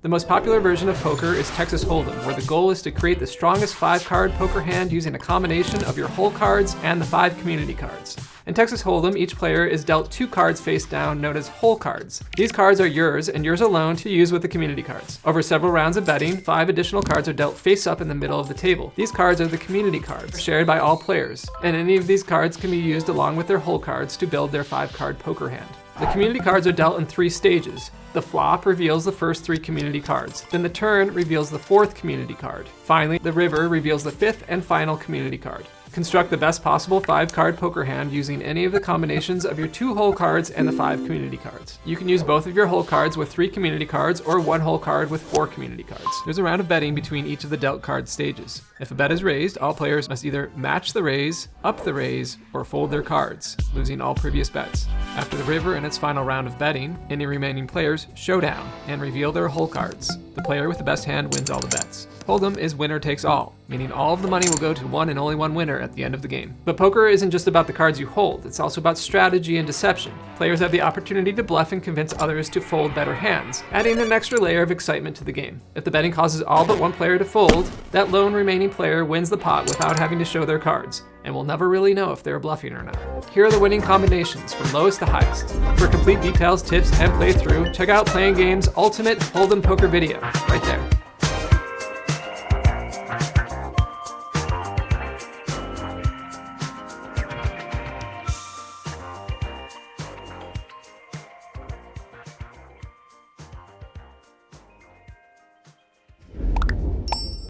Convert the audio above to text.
The most popular version of poker is Texas Hold'em, where the goal is to create the strongest 5-card poker hand using a combination of your hole cards and the 5 community cards. In Texas Hold'em, each player is dealt 2 cards face down known as hole cards. These cards are yours and yours alone to use with the community cards. Over several rounds of betting, 5 additional cards are dealt face up in the middle of the table. These cards are the community cards, shared by all players, and any of these cards can be used along with their hole cards to build their 5-card poker hand. The community cards are dealt in 3 stages. The flop reveals the first 3 community cards. Then the turn reveals the 4th community card. Finally, the river reveals the 5th and final community card. Construct the best possible 5-card poker hand using any of the combinations of your 2 hole cards and the 5 community cards. You can use both of your hole cards with 3 community cards or 1 hole card with 4 community cards. There's a round of betting between each of the dealt card stages. If a bet is raised, all players must either match the raise, up the raise, or fold their cards, losing all previous bets. After the river and its final round of betting, any remaining players showdown and reveal their hole cards. The player with the best hand wins all the bets. Hold'em is winner takes all, meaning all of the money will go to one and only one winner at the end of the game. But poker isn't just about the cards you hold, it's also about strategy and deception. Players have the opportunity to bluff and convince others to fold better hands, adding an extra layer of excitement to the game. If the betting causes all but one player to fold, that lone remaining player wins the pot without having to show their cards, and we'll never really know if they're bluffing or not. Here are the winning combinations from lowest to highest. For complete details, tips, and playthrough, check out Playing Games' Ultimate Hold'em Poker video, right there.